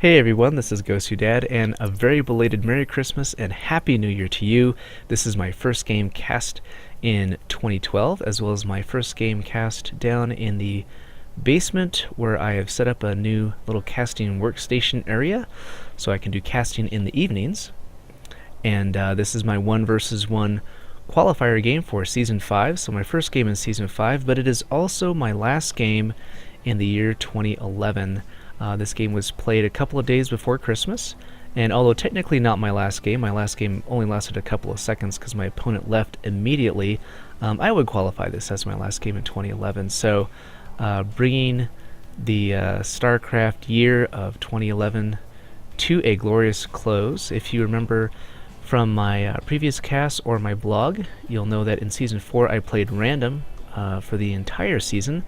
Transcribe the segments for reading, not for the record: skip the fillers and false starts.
Hey everyone, this is GosuDad, and a very belated Merry Christmas and Happy New Year to you. This is my first game cast in 2012, as well as my first game cast down in the basement where I have set up a new little casting workstation area so I can do casting in the evenings. And this is my 1 versus 1 qualifier game for Season 5, so my first game in Season 5, but it is also my last game in the year 2011. This game was played a couple of days before Christmas, and although technically not my last game only lasted a couple of seconds because my opponent left immediately, I would qualify this as my last game in 2011. So bringing the StarCraft year of 2011 to a glorious close. If you remember from my previous cast or my blog, you'll know that in Season 4 I played random for the entire season.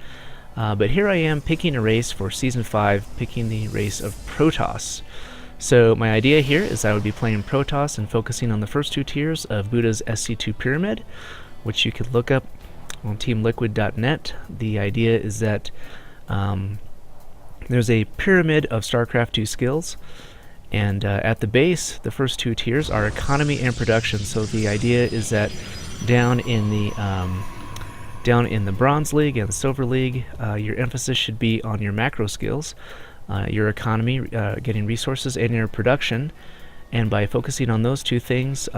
But here I am picking a race for Season 5, picking the race of Protoss. So my idea here is I would be playing Protoss and focusing on the first 2 tiers of Buddha's SC2 Pyramid, which you could look up on teamliquid.net. The idea is that there's a pyramid of StarCraft 2 skills, and at the base, the first 2 tiers are economy and production. So the idea is that down in the Bronze League and the Silver League, your emphasis should be on your macro skills, your economy, getting resources, and your production. And by focusing on those 2 things,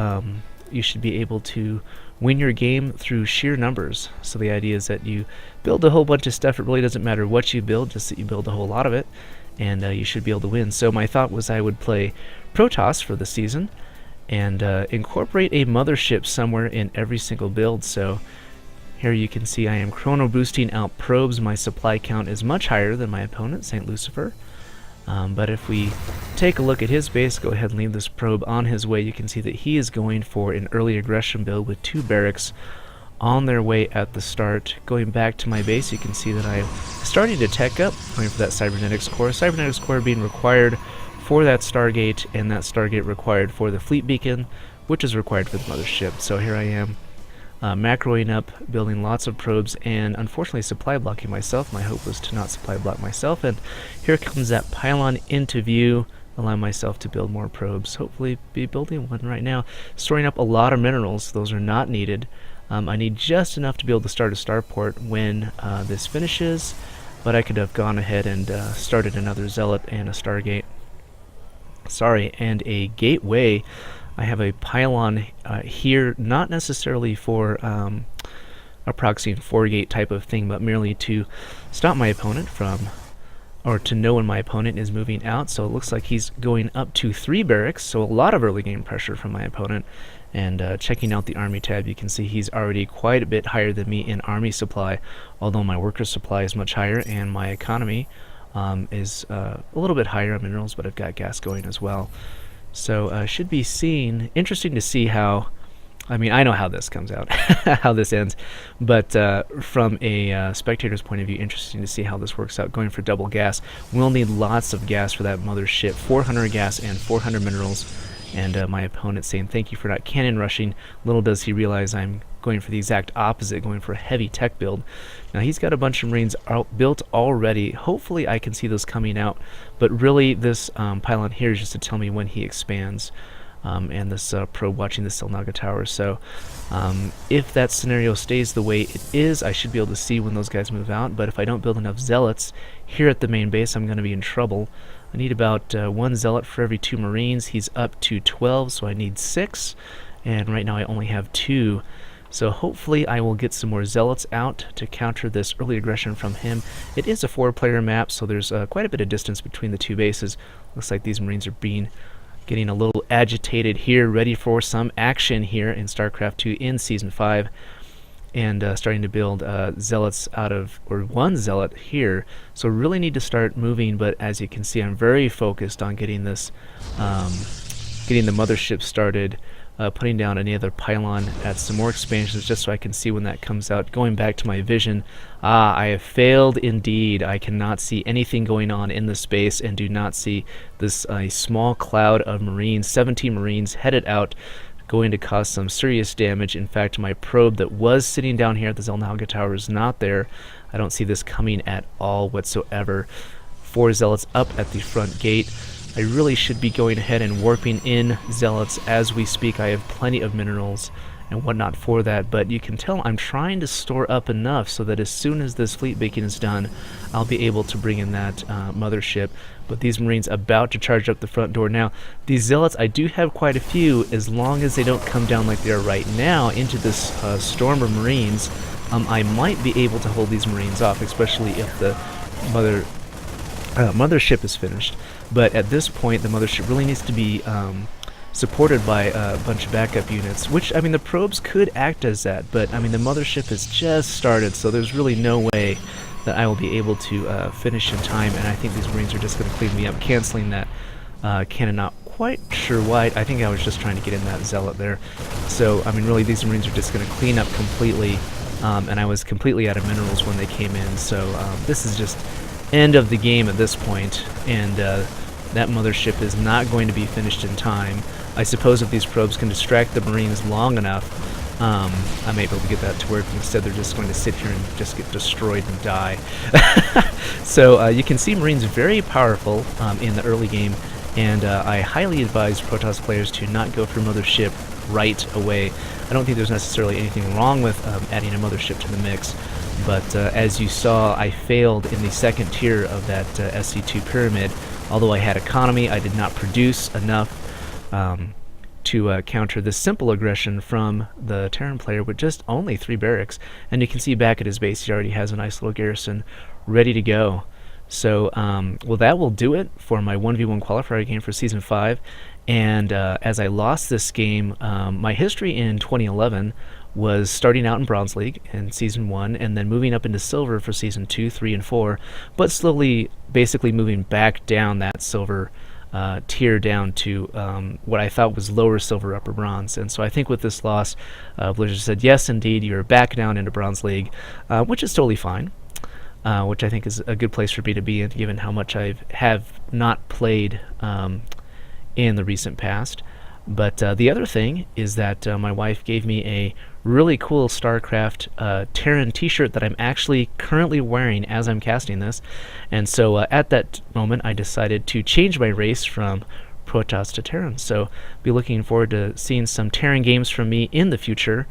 you should be able to win your game through sheer numbers. So the idea is that you build a whole bunch of stuff. It really doesn't matter what you build, just that you build a whole lot of it, and you should be able to win. So my thought was I would play Protoss for the season and incorporate a mothership somewhere in every single build. So here you can see I am chrono boosting out probes. My supply count is much higher than my opponent, SaintLucifer. But if we take a look at his base, go ahead and leave this probe on his way, you can see that he is going for an early aggression build with 2 barracks on their way at the start. Going back to my base, you can see that I'm starting to tech up, going for that cybernetics core. Cybernetics core being required for that Stargate, and that Stargate required for the fleet beacon, which is required for the mothership. So here I am. Macroing up, building lots of probes, and unfortunately supply blocking myself. My hope was to not supply block myself, and here comes that pylon into view, allow myself to build more probes. Hopefully be building one right now. Storing up a lot of minerals, those are not needed. I need just enough to be able to start a starport when this finishes, but I could have gone ahead and started another zealot and a Stargate. And a gateway. I have a pylon here, not necessarily for a proxy and 4-gate type of thing, but merely to stop my opponent from, or to know when my opponent is moving out. So it looks like he's going up to 3 barracks, so a lot of early game pressure from my opponent. And checking out the army tab, you can see he's already quite a bit higher than me in army supply, although my worker supply is much higher, and my economy is a little bit higher on minerals, but I've got gas going as well. So should be interesting to see how, I mean, I know how this comes out, how this ends, but from a spectator's point of view, interesting to see how this works out. Going for double gas, we'll need lots of gas for that mothership, 400 gas and 400 minerals, and my opponent saying, thank you for not cannon rushing. Little does he realize I'm going for the exact opposite, going for a heavy tech build. Now he's got a bunch of Marines built already. Hopefully I can see those coming out, but really this pylon here is just to tell me when he expands, and this probe watching the Selnaga Tower. So if that scenario stays the way it is, I should be able to see when those guys move out, but if I don't build enough zealots here at the main base, I'm going to be in trouble. I need about 1 zealot for every 2 Marines. He's up to 12, so I need 6, and right now I only have 2. So hopefully I will get some more zealots out to counter this early aggression from him. It is a 4-player map, so there's quite a bit of distance between the 2 bases. Looks like these Marines are getting a little agitated here, ready for some action here in StarCraft 2 in Season 5. And starting to build zealots out of, or 1 zealot here. So really need to start moving, but as you can see, I'm very focused on getting this, getting the mothership started, putting down any other pylon, add some more expansions just so I can see when that comes out. Going back to my vision, I have failed indeed. I cannot see anything going on in the space and do not see this small cloud of Marines, 17 Marines headed out, going to cause some serious damage. In fact, my probe that was sitting down here at the Selnaga Tower is not there. I don't see this coming at all whatsoever. 4 zealots up at the front gate. I really should be going ahead and warping in zealots as we speak. I have plenty of minerals and whatnot for that, but you can tell I'm trying to store up enough so that as soon as this fleet baking is done, I'll be able to bring in that mothership. But these Marines about to charge up the front door. Now, these zealots, I do have quite a few, as long as they don't come down like they are right now into this storm of Marines. I might be able to hold these Marines off, especially if the mothership is finished. But at this point, the mothership really needs to be supported by a bunch of backup units, which, I mean, the probes could act as that, but, I mean, the mothership has just started, so there's really no way that I will be able to finish in time, and I think these Marines are just going to clean me up, canceling that cannon. Not quite sure why. I think I was just trying to get in that zealot there. So, I mean, really, these Marines are just going to clean up completely, and I was completely out of minerals when they came in, so this is just end of the game at this point, and that mothership is not going to be finished in time. I suppose if these probes can distract the Marines long enough, I may be able to get that to work. Instead, they're just going to sit here and just get destroyed and die. So you can see Marines very powerful in the early game, and I highly advise Protoss players to not go for mothership right away. I don't think there's necessarily anything wrong with adding a mothership to the mix, but as you saw, I failed in the second tier of that SC2 pyramid. Although I had economy, I did not produce enough to counter this simple aggression from the Terran player with just only 3 barracks. And you can see back at his base, he already has a nice little garrison ready to go. So, well, that will do it for my 1v1 qualifier game for Season 5. And as I lost this game, my history in 2011 was starting out in Bronze League in Season 1, and then moving up into Silver for Season 2, 3, and 4, but slowly basically moving back down that Silver tier down to what I thought was lower Silver, upper Bronze. And so I think with this loss, Blizzard said, yes, indeed, you're back down into Bronze League, which is totally fine. Which I think is a good place for me to be in, given how much I have not played in the recent past. But the other thing is that my wife gave me a really cool StarCraft Terran t-shirt that I'm actually currently wearing as I'm casting this. And so at that moment, I decided to change my race from Protoss to Terran. So be looking forward to seeing some Terran games from me in the future.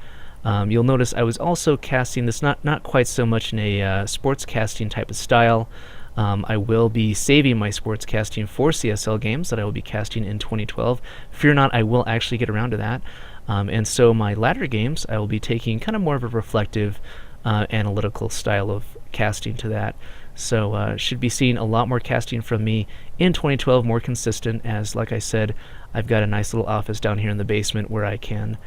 You'll notice I was also casting this not quite so much in a sports casting type of style. I will be saving my sports casting for CSL games that I will be casting in 2012. Fear not, I will actually get around to that. And so my latter games, I will be taking kind of more of a reflective, analytical style of casting to that. So should be seeing a lot more casting from me in 2012, more consistent, as, like I said, I've got a nice little office down here in the basement where I can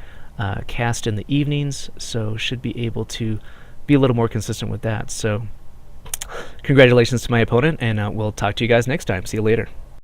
cast in the evenings, so should be able to be a little more consistent with that. So congratulations to my opponent, and we'll talk to you guys next time. See you later.